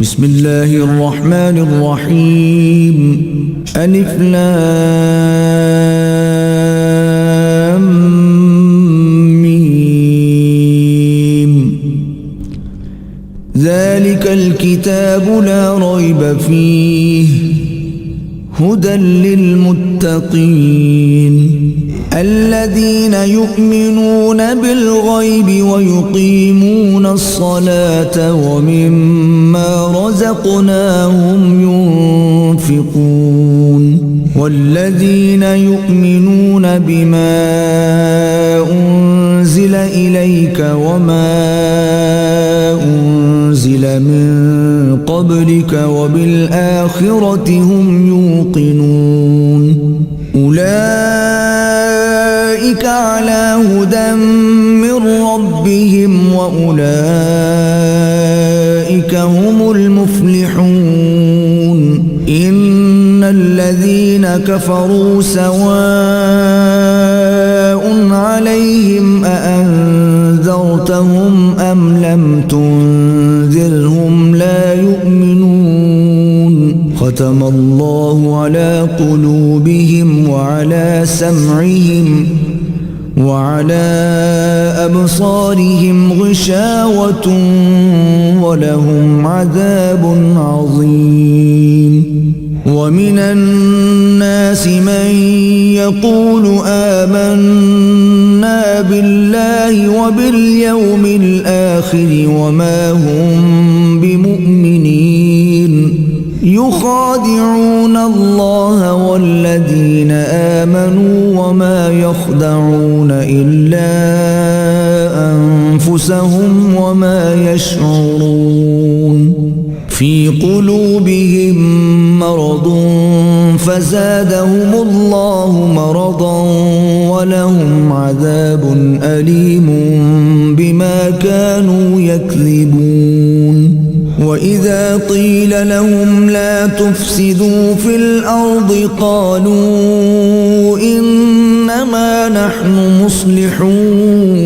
بسم الله الرحمن الرحيم. ألف لام ميم. ذلك الكتاب لا ريب فيه هدى للمتقين الذين يؤمنون بالغيب ويقيمون الصلاة ومما رزقناهم ينفقون والذين يؤمنون بما أنزل إليك وما أنزل من قبلك وبالآخرة هم يوقنون أولئك على هدى من ربهم وأولئك هم المفلحون إن الذين كفروا سواء عليهم أأنذرتهم أم لم تنذرهم لا يؤمنون ختم الله على قلوبهم وعلى سمعهم وعلى أبصارهم غشاوة ولهم عذاب عظيم ومن الناس من يقول آمنا بالله وباليوم الآخر وما هم بمؤمنين يخادعون الله والذين آمنوا وما يخدعون إلا أنفسهم وما يشعرون في قلوبهم مرض فزادهم الله مرضا ولهم عذاب أليم بما كانوا يكذبون وإذا قيل لهم لا تفسدوا في الأرض قالوا إنما نحن مصلحون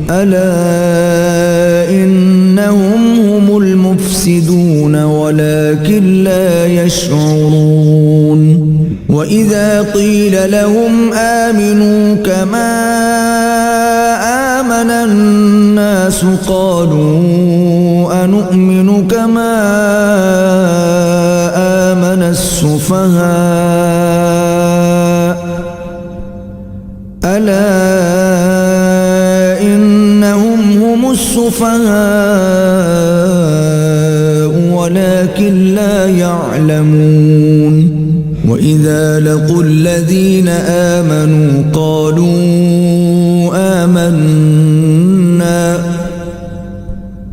ألا إنهم هم المفسدون ولكن لا يشعرون وإذا قيل لهم آمنوا كما آمن الناس قالوا أنؤمن كما آمن السفهاء ألا إنهم هم السفهاء ولكن لا يعلمون وإذا لقوا الذين آمنوا قالوا آمنا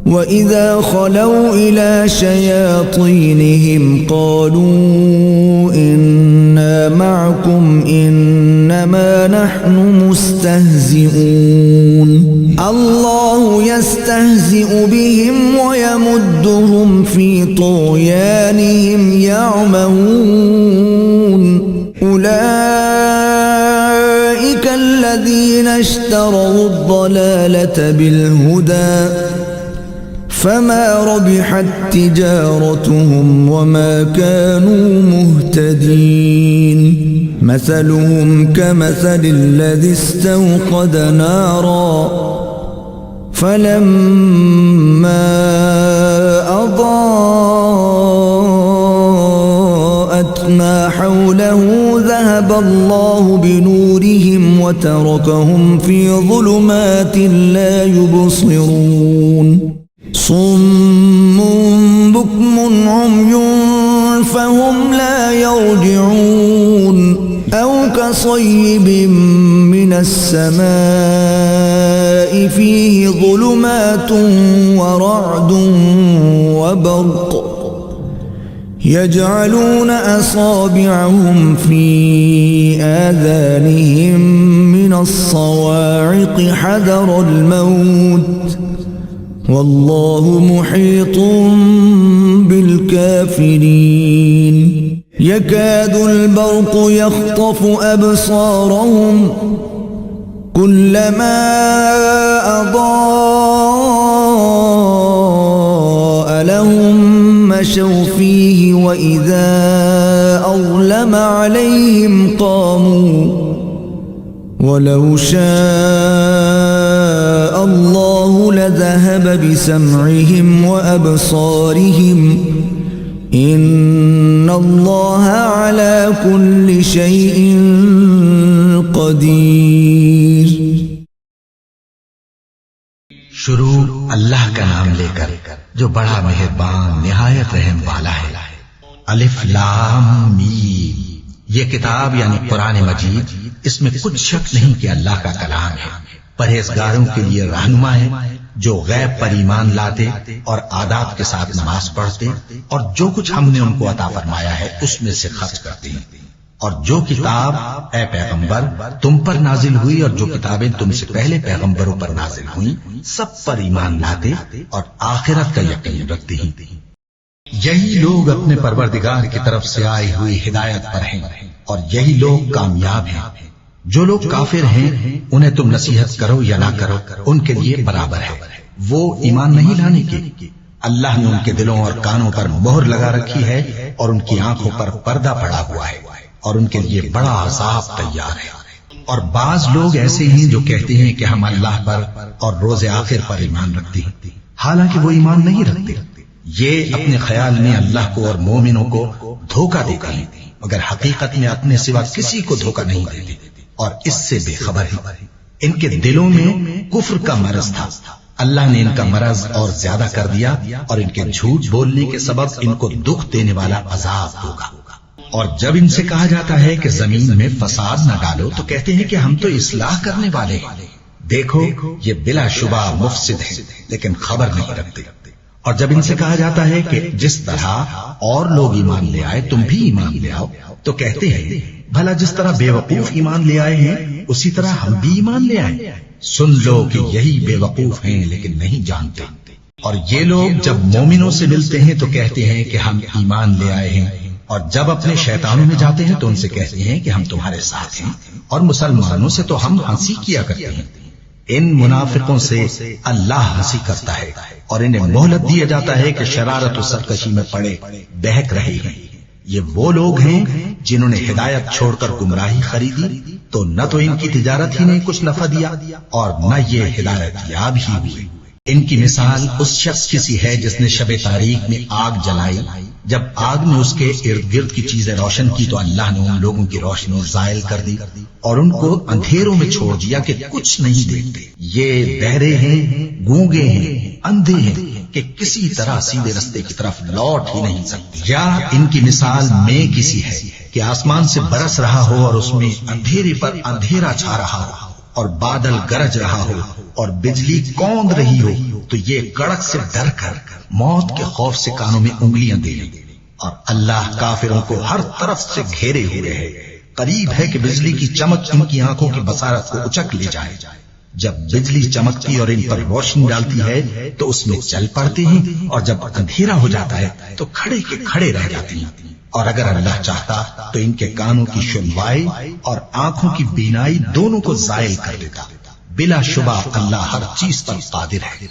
وإذا خلوا إلى شياطينهم قالوا إنا معكم إنما نحن مستهزئون الله يستهزئ بهم ويمدهم في طغيانهم يعمهون أولئك الذين اشتروا الضلالة بالهدى فما ربحت تجارتهم وما كانوا مهتدين مثلهم كمثل الذي استوقد نارا فلما أضاءت ما حوله ذهب الله بنورهم وتركهم في ظلمات لا يبصرون صم بكم عمي فهم لا يرجعون أو كصيب من السماء فيه ظلمات ورعد وبرق يجعلون أصابعهم في آذانهم من الصواعق حذر الموت والله محيط بالكافرين يكاد البرق يخطف أبصارهم كلما أضاء لهم مشوا فيه وإذا أظلم عليهم قاموا ولو شاء الله لذهب بسمعهم وأبصارهم إن الله على كل شيء قدير. شروع اللہ کا نام لے کر جو بڑا مہربان نہایت رحم والا ہے. الف لام میم. یہ کتاب یعنی قرآن مجید، اس میں کچھ شک نہیں کہ اللہ کا کلام ہے. پرہیزگاروں کے لیے رہنما ہے جو غیب پر ایمان لاتے اور آداب کے ساتھ نماز پڑھتے اور جو کچھ ہم نے ان کو عطا فرمایا ہے اس میں سے خرچ کرتے ہیں. اور جو کتاب اے پیغمبر تم پر نازل ہوئی اور جو کتابیں تم سے پہلے پیغمبروں پر نازل ہوئیں سب پر ایمان لاتے اور آخرت کا یقین رکھتے ہیں. یہی لوگ اپنے پروردگار کی طرف سے آئی ہوئی ہدایت پر ہیں اور یہی لوگ کامیاب ہیں. جو لوگ کافر ہیں انہیں تم نصیحت کرو یا نہ کرو ان کے لیے برابر ہے. وہ ایمان نہیں لانے کے. اللہ نے ان کے دلوں اور کانوں پر مہر لگا رکھی ہے اور ان کی آنکھوں پر پردہ پڑا ہوا ہے اور ان کے لیے بڑا عذاب تیار ہے. اور بعض لوگ ایسے ہیں جو کہتے ہیں کہ ہم اللہ پر اور روز آخر پر ایمان رکھتے ہیں، حالانکہ وہ ایمان نہیں رکھتے. یہ اپنے خیال میں اللہ کو اور مومنوں کو دھوکہ دیتے ہیں مگر حقیقت میں اپنے سوا کسی کو دھوکہ نہیں دیتے اور اس سے بے خبر ہیں. ان کے دلوں میں کفر کا مرض تھا، اللہ نے ان کا مرض اور زیادہ کر دیا اور ان کے جھوٹ بولنے کے سبب ان کو دکھ دینے والا عذاب ہوگا. اور جب ان سے کہا جاتا ہے کہ زمین میں فساد نہ ڈالو تو کہتے ہیں کہ ہم تو اصلاح کرنے والے ہیں. دیکھو یہ بلا شبہ مفسد ہے لیکن خبر نہیں رکھتے. اور جب ان سے کہا جاتا ہے کہ جس طرح اور لوگ ایمان لے آئے تم بھی ایمان لے آؤ تو کہتے ہیں بھلا جس طرح بے وقوف ایمان لے آئے ہیں اسی طرح ہم بھی ایمان لے آئے. سن لو کہ یہی بے وقوف ہیں لیکن نہیں جانتے. اور یہ لوگ جب مومنوں سے ملتے ہیں تو کہتے ہیں کہ ہم ایمان لے آئے ہیں اور جب اپنے شیطانوں میں جاتے ہیں تو ان سے کہتے ہیں کہ ہم تمہارے ساتھ ہیں اور مسلمانوں سے تو ہم ہنسی کیا کرتے ہیں. ان منافقوں سے اللہ ہنسی کرتا ہے اور انہیں مہلت دیا جاتا ہے کہ شرارت و سرکشی میں پڑے بہک رہے ہیں. یہ وہ لوگ ہیں جنہوں نے ہدایت چھوڑ کر گمراہی خریدی تو نہ تو ان کی تجارت ہی نے کچھ نفع دیا اور نہ یہ ہدایت یاب ہی ہوئی. ان کی مثال اس شخص کی سی ہے جس نے شب تاریک میں آگ جلائی. جب آگ نے اس کے ارد گرد کی چیزیں روشن کی تو اللہ نے ان لوگوں کی روشنی زائل کر دی اور ان کو اندھیروں میں چھوڑ دیا کہ کچھ نہیں دیکھتے. یہ بہرے ہیں، گونگے ہیں، اندھے ہیں کہ کسی طرح سیدھے رستے کی طرف لوٹ ہی نہیں سکتے. یا ان کی مثال میں کسی ہے کہ آسمان سے برس رہا ہو اور اس میں اندھیرے پر اندھیرا چھا رہا ہو اور بادل گرج رہا ہو اور بجلی کوند رہی ہو تو یہ کڑک سے ڈر کر موت کے خوف سے کانوں میں انگلیاں دے لیں. اور اللہ کافروں کو ہر طرف سے گھیرے ہوئے ہے. قریب ہے کہ بجلی کی چمک ان کی آنکھوں کی بصارت کو اچک لے جائے. جب بجلی چمکتی اور ان پر روشنی ڈالتی ہے تو اس میں چل پڑتے ہیں اور جب اندھیرا ہو جاتا ہے تو کھڑے کے کھڑے رہ جاتے ہیں. اور اگر اللہ چاہتا تو ان کے کانوں کی سنوائی اور آنکھوں کی بینائی دونوں کو زائل کر دیتا. بلا شبہ اللہ ہر چیز پر قادر ہے.